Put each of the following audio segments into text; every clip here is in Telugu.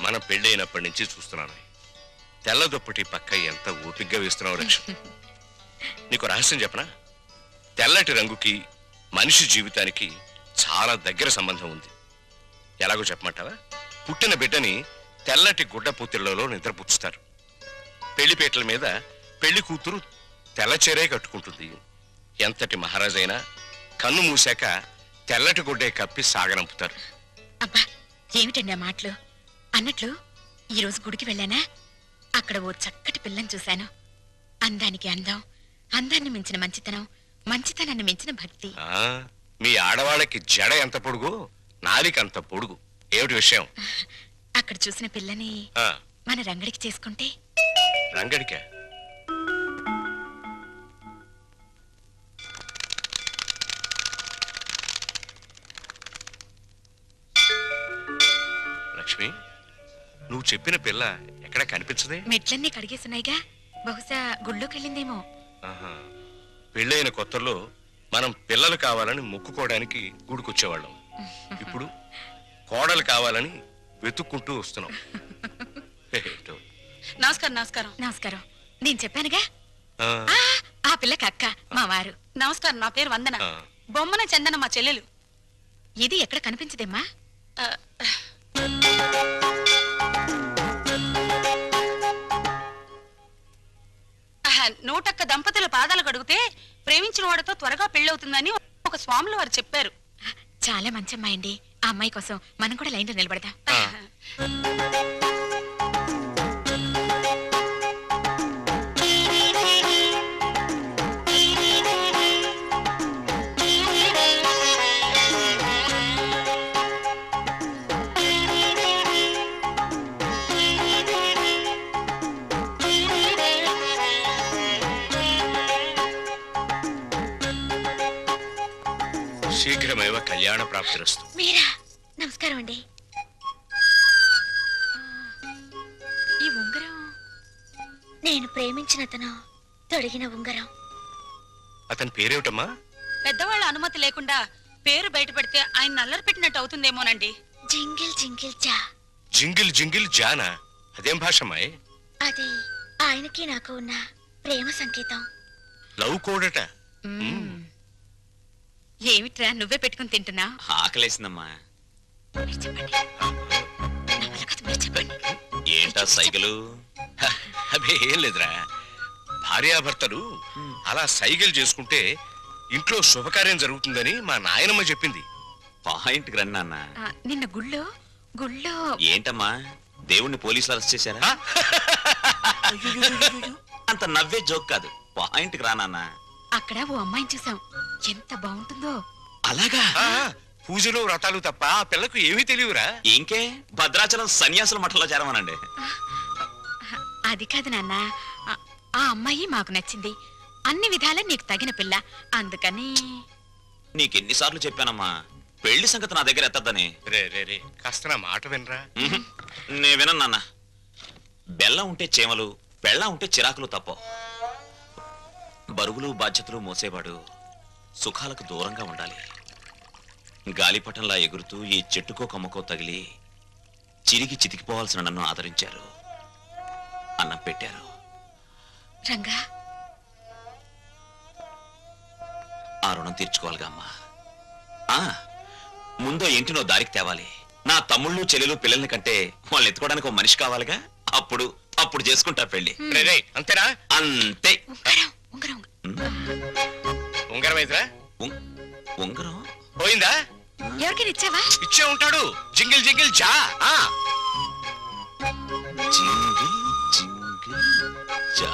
మనం పెళ్ళైనప్పటి నుంచి చూస్తున్నాను. తెల్ల దుప్పటి పక్క ఎంత ఓపిగ్గా వేస్తున్నావు లక్ష్మి. నీకు రహస్యం చెప్పనా? తెల్లటి రంగుకి మనిషి జీవితానికి చాలా దగ్గర సంబంధం ఉంది. ఎలాగో చెప్పమంటావా? పుట్టిన బిడ్డని తెల్లటి గుడ్డ పూతిళ్లలో నిద్రపుచ్చుతారు. పెళ్లిపేటల మీద పెళ్లి కూతురు తెల్ల చీరే కట్టుకుంటుంది. ఎంతటి మహారాజైనా కన్ను మూసాక తెల్లటి గుడ్డే కప్పి సాగనంపుతారు. అబ్బా ఏమిటండి ఆ మాటలు? అన్నట్లు ఈరోజు గుడికి వెళ్ళానా, అక్కడ ఓ చక్కటి పిల్లని చూశాను. అందానికి అందం, అందాన్ని మించిన మంచితనం, మంచితనాన్ని మించిన భక్తి. మీ ఆడవాళ్ళకి జడ ఎంత పొడుగు, నాలిక అంత పొడుగు. ఏమిటి విషయం? అక్కడ చూసిన పిల్లని మన రంగడికి చేసుకుంటే. రంగడికా? లక్ష్మి, నువ్వు చెప్పిన పిల్ల ఎక్కడ కనిపించదే? మెట్లన్నీ కడిగేస్తున్నాయిగా, బహుశా గుళ్ళోకి వెళ్ళిందేమో. పెళ్ళైన కొత్తలో మనం పిల్లలు కావాలని మొక్కుకోవడానికి గుడికొచ్చేవాళ్ళం. ఇప్పుడు కోడలు కావాలని వెతుక్కుంటూ వస్తున్నాం. నమస్కారం. నమస్కారం. నమస్కారం. నేను చెప్పానుగా, ఆ పిల్లకి అక్క మా వారు. నమస్కారం. నా పేరు వందన. బొమ్మన చందన మా చెల్లెలు. ఇది ఎక్కడ కనిపించదేమ్మా? నూటొక్క దంపతుల పాదాలు కడిగితే ప్రేమించిన వాడితో త్వరగా పెళ్ళవుతుందని ఒక స్వాములు వారు చెప్పారు. చాలా మంచి అమ్మాయి అండి. ఆ అమ్మాయి కోసం మనం కూడా లైన్లో నిలబడదాం. శీఘ్రమేవ కళ్యాణ ప్రాప్తిరస్తు. మీరా? నమస్కారం అండి. ఈ ఉంగరం నేను ప్రేమించిన అతను తొడిగిన ఉంగరం. అతని పేరేమిటమ్మా? పెద్దవాళ్ళ అనుమతి లేకుండా పేరు బయట పెడితే ఆయన నల్లరి పెట్టినట్టు అవుతుందేమోనండి. జింగిల్ జింగిల్ జా. జింగిల్ జింగిల్ జానా? అదేం భాషమ్మాయి? అది ఆయనకి నాకు ఉన్న ప్రేమ సంకేతం. లవ్ కోడట. ఏమిట్రా నువ్వే పెట్టుకుని తింటున్నా? ఆకలేసిందమ్మా. చెప్పండి. ఏంటా సైకిలు? అదే ఏం లేదురా, భార్యాభర్తలు అలా సైకిల్ చేసుకుంటే ఇంట్లో శుభకార్యం జరుగుతుందని మా నాయనమ్మ చెప్పింది. పాయింట్ రన్న. నిన్న గుళ్ళో ఏంటమ్మా, దేవుణ్ణి పోలీసులు అరెస్ట్ చేశారా? అంత నవ్వే జోక్ కాదు, పాయింట్ రానా. అక్కడ ఓ అమ్మాయిని చూసాం, ఎంత బాగుంటుందో. అలాగా? పూజలు వ్రతాలు తప్ప ఆ పిల్లకు ఏమీ తెలియరా? ఇంకే భద్రాచలం సన్యాసుల మఠంలో చేరమనండి. అది కాదు నాన్న, ఆ అమ్మాయి మాకు నచ్చింది. అన్ని విధాలా నీకు తగిన పిల్ల, అందుకని. నీకెన్నిసార్లు చెప్పానమ్మా పెళ్లి సంగతి నా దగ్గర ఎత్తద్దని. రే రే రే, కాస్త నా మాట వినరా. నే వినను నాన్న. బెల్లం ఉంటే చేమలు, బెల్లం ఉంటే చిరాకులు తప్ప. బరువులు బాధ్యతలు మోసేవాడు సుఖాలకు దూరంగా ఉండాలి. గాలిపటంలా ఎగురుతూ ఈ చెట్టుకో కొమ్మకో తగిలి చిరిగి చితికిపోవాల్సిన నన్ను ఆదరించారు, అన్నం పెట్టారు. రంగా, ఆ రుణం తీర్చుకోవాలిగా అమ్మా. ముందో ఇంటినో దారికి తేవాలి. నా తమ్ముళ్ళు చెల్లెలు పిల్లల్ని కంటే వాళ్ళని ఎత్తుకోవడానికి ఒక మనిషి కావాలిగా. అప్పుడు చేసుకుంటా పెళ్లి. అంతేనా? అంతే. ఉంగరం అయితేరా? ఉంగరం పోయిందా? ఎవరికైనా ఇచ్చావా? ఇచ్చే ఉంటాడు. జింగిల్ జింగిల్ జా. జింగిల్ జింగిల్ జా.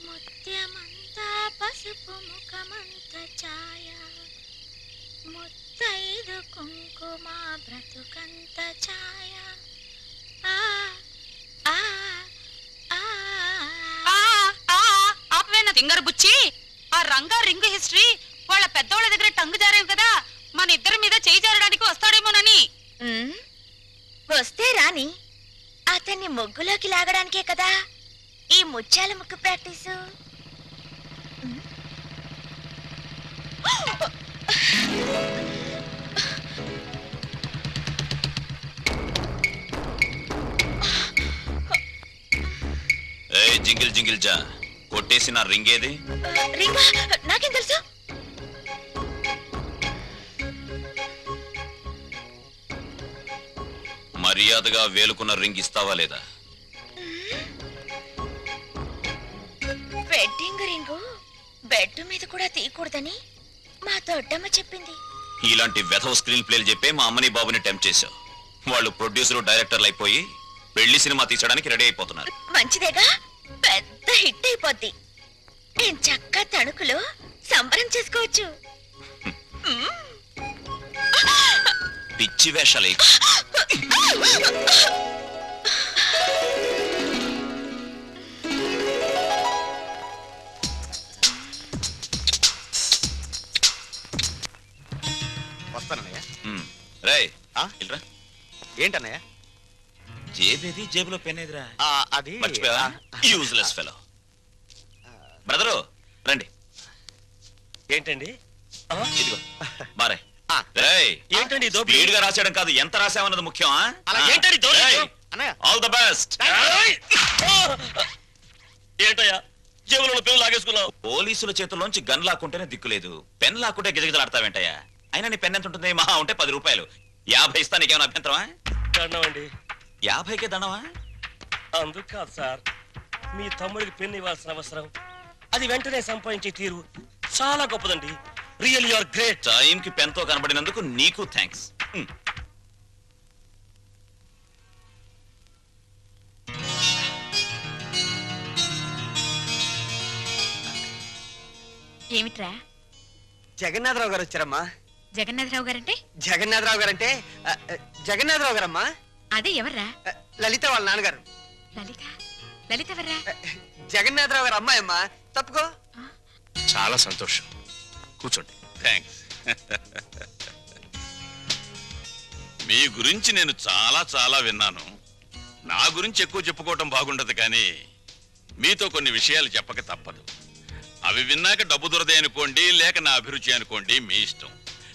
ముత్యమంతా పసుపు ముఖమంత ఛాయ, ముత్తైదు కుంకుమ బ్రతుకంత ఛాయ. ఆపవేనా తింగరు బుచ్చి? ఆ రంగా రింగు హిస్టరీ వాళ్ళ పెద్దవాళ్ళ దగ్గర టంగు జారేవు కదా, మన ఇద్దరి మీద చేయి జారడానికి వస్తాడేమోనని. వస్తే రాని, అతన్ని ముగ్గులోకి లాగడానికే కదా ఈ ముత్యాల ముగ్గు ప్రాక్టీసు. జింగిల్ జింగిల్ జా కొట్టేసిన రింగ్ ఏది? రింగా నాకేం తెలుసు? మర్యాదగా వేలుకున్న రింగ్ ఇస్తావా లేదా? వెడ్డింగ్ రింగు బెడ్ మీద కూడా తీయకూడదని మా దొడ్డమ్మ చెప్పింది. ఇలాంటి వెధవ స్క్రీన్ ప్లేలు చెప్పే మా అమ్మని బాబుని టెంప్ట్ చేశావు. వాళ్ళు ప్రొడ్యూసర్ డైరెక్టర్లు అయిపోయి పెళ్లి సినిమా తీసడానికి రెడీ అయిపోతున్నారు. మంచిదేగా, పెద్ద హిట్ అయిపోద్ది. నేను చక్కగా తణుకులో సంబరం చేసుకోవచ్చు. పిచ్చి వేషాలు వస్తానన్నయ్య. రేయ్ ఆ? ఇల్రా. ఏంటన్నయ్య? జేబేది? జేబులో పెన్ ఏదిరా? అది మర్చిపోయావా? Useless fellow. బ్రదరు రండి. ఏంటండి? ఇదిగో బారే. ఆ. రేయ్ ఏంటండి ఈ దోపిడీ? స్పీడ్ గా రాసేయడం కాదు, ఎంత రాసామన్నది ముఖ్యం. అలా ఏంటండి దోపిడీ? అన్నయ్య ఆల్ ద బెస్ట్. ఏంటయ్యా జేబులో పెన్ను లాగేసుకున్నావు? పోలీసుల చేతుల్లోంచి గన్ లాక్కుంటేనే దిక్కులేదు, పెన్ లాక్కుంటే గిజగిజలాడతావేంటయ్యా? అయినా నీ పెన్ ఎంత ఉంటుంది? మహా ఉంటే 10 రూపాయలు. 50 ఇస్తా, నీకేమైనా అభ్యంతరమా? దండమండి. 50కే దండమా? అందుకు కాదు సార్, మీ తమ్ముడికి పెన్ను ఇవ్వాల్సిన అవసరం, అది వెంటనే సంపాదించే తీరు చాలా గొప్పదండి. Real you are great. టైంకి పెన్ తో కనబడినందుకు నీకు థ్యాంక్స్. ఏమిట్రా? జగన్నాథరావు గారు వచ్చారమ్మా. జగన్నాథరావు గారంటే? జగన్నాథరావు గారంటే జగన్నాథరావు గారమ్మా. అదే ఎవర్రా? లలిత వాళ్ళ నాన్నగారు. లలిత? లలిత ఎవర్రా? జగన్నాథరావు గారు అమ్మాయి అమ్మా. తప్పుకో. చాలా సంతోషం, కూర్చోండి. థ్యాంక్స్. మీ గురించి నేను చాలా చాలా విన్నాను. నా గురించి ఎక్కువ చెప్పుకోవటం బాగుండదు, కానీ మీతో కొన్ని విషయాలు చెప్పక తప్పదు. అవి విన్నాక డబ్బు దొరదే అనుకోండి, లేక నా అభిరుచి అనుకోండి, మీ ఇష్టం.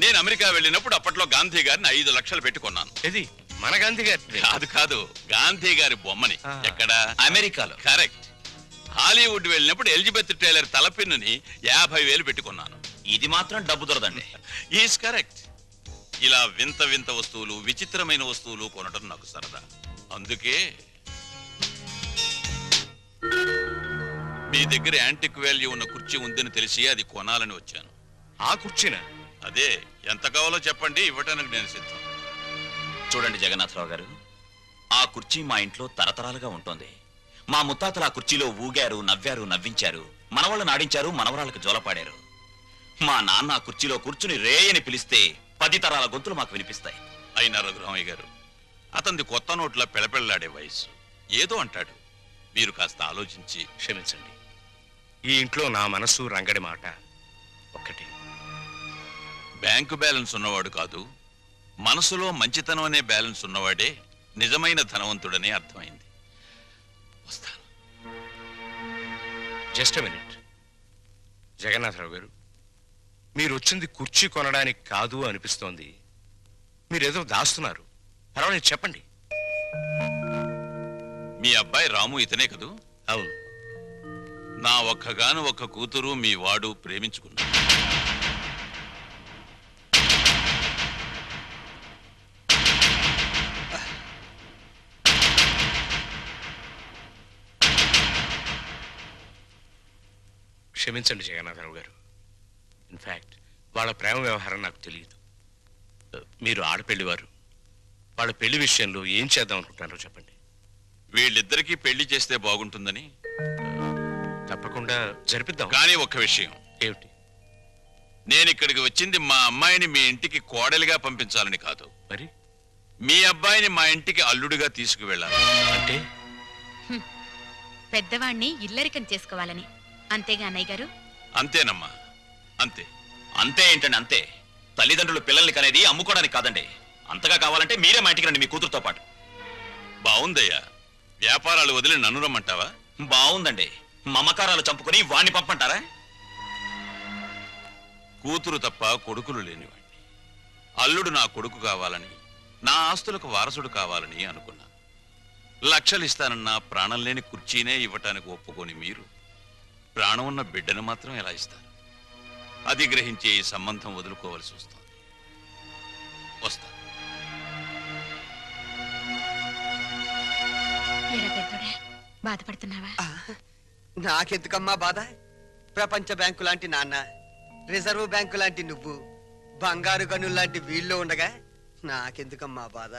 నేను అమెరికా వెళ్ళినప్పుడు అప్పట్లో గాంధీ గారిని 5 లక్షలు పెట్టుకున్నాను. ఇది మన గాంధీ గారి? కాదు కాదు, గాంధీ గారి బొమ్మని. ఎక్కడ? అమెరికాలో. కరెక్ట్. హాలీవుడ్ వెళ్ళినప్పుడు ఎలిజబెత్ టైలర్ తలపిన్నుని 50,000 పెట్టుకున్నాను. ఇది మాత్రం డబ్బు దొరదండి. Is correct. ఇలా వింత వింత వస్తువులు, విచిత్రమైన వస్తువులు కొనడం నాకు సరదా. అందుకే మీ దగ్గర యాంటిక్ వాల్యూ ఉన్న కుర్చీ ఉందని తెలిసి అది కొనాలని వచ్చాను. ఆ కుర్చీనా? అదే, ఎంత కావాలో చెప్పండి, ఇవ్వటానికి నేను సిద్ధం. చూడండి జగన్నాథరావు గారు, ఆ కుర్చీ మా ఇంట్లో తరతరాలుగా ఉంటుంది. మా ముత్తాతలు ఆ కుర్చీలో ఊగారు, నవ్వారు, నవ్వించారు, మనవాళ్ళు నాడించారు, మనవరాలకు జోలపాడారు. మా నాన్న ఆ కుర్చీలో కూర్చుని రే అని పిలిస్తే 10 తరాల గొంతులు మాకు వినిపిస్తాయి. అయినా రఘురామయ్య గారు, అతనిది కొత్త నోట్ల పెళపెళ్లాడే వయస్సు. ఏదో అంటాడు, మీరు కాస్త ఆలోచించి. క్షమించండి, ఈ ఇంట్లో నా మనసు రంగడి మాట ఒక్కటి. బ్యాంకు బ్యాలెన్స్ ఉన్నవాడు కాదు, మనసులో మంచితనం అనే బ్యాలెన్స్ ఉన్నవాడే నిజమైన ధనవంతుడని అర్థమైంది. వస్తాను. Just minute. జగన్నాథరావు గారు, మీరు వచ్చింది కుర్చీ కొనడానికి కాదు అనిపిస్తోంది. మీరేదో దాస్తున్నారు. పర్వాలేదు, చెప్పండి. మీ అబ్బాయి రాము ఇతనే కదూ? అవును. నా ఒక్కగాను ఒక్క కూతురు మీ వాడు ప్రేమించుకున్నాడు. క్షమించండి జగన్నాథరావు గారు. ఇన్ఫ్యాక్ట్ వాళ్ళ ప్రేమ వ్యవహారం నాకు తెలియదు. మీరు ఆడపెళ్లివారు. వాళ్ళ పెళ్లి విషయంలో ఏం చేద్దాం అనుకుంటారో చెప్పండి. వీళ్ళిద్దరికీ పెళ్లి చేస్తే బాగుంటుందని. తప్పకుండా జరిపిద్దాం. కానీ ఒక్క విషయం. ఏమిటి? నేను ఇక్కడికి వచ్చింది మా అమ్మాయిని మీ ఇంటికి కోడలిగా పంపించాలని కాదు, మరి మీ అబ్బాయిని మా ఇంటికి అల్లుడిగా తీసుకువెళ్ళాలి. అంటే పెద్దవాణ్ణి ఇల్లరికం చేసుకోవాలని. అంతేగా అన్నయ్య గారు? అంతేనమ్మా, అంతే. అంతే ఏంటండి? అంతే. తల్లిదండ్రులు పిల్లల్ని కనేది అమ్ముకోవడానికి కాదండి. అంతగా కావాలంటే మీరే మా ఇంటికి రండి, మీ కూతురుతో పాటు. బావుందయ్యా. వ్యాపారాలు వదిలి నన్ను రమ్మంటావా? బాగుందండి. మమకారాలు చంపుకొని వాణ్ణి పంపంటారా? కూతురు తప్ప కొడుకులు లేనివాణ్ణి. అల్లుడు నా కొడుకు కావాలని, నా ఆస్తులకు వారసుడు కావాలని అనుకున్నాను. లక్షలు ఇస్తానన్నా ప్రాణం లేని కుర్చీనే ఇవ్వటానికి ఒప్పుకొని మీరు ప్రాణం ఉన్న బిడ్డను మాత్రం ఎలా ఇస్తారు? అది గ్రహించే ఈ సంబంధం వదులుకోవలసి వస్తుంది. వస్తా. ఎరా పెద్దోడా, బాధపడుతున్నావా? నాకెందుకమ్మా బాధ? ప్రపంచ బ్యాంకు లాంటి నాన్న, రిజర్వ్ బ్యాంకు లాంటి నువ్వు, బంగారు గనులు లాంటి వీళ్ళు ఉండగా నాకెందుకమ్మా బాధ?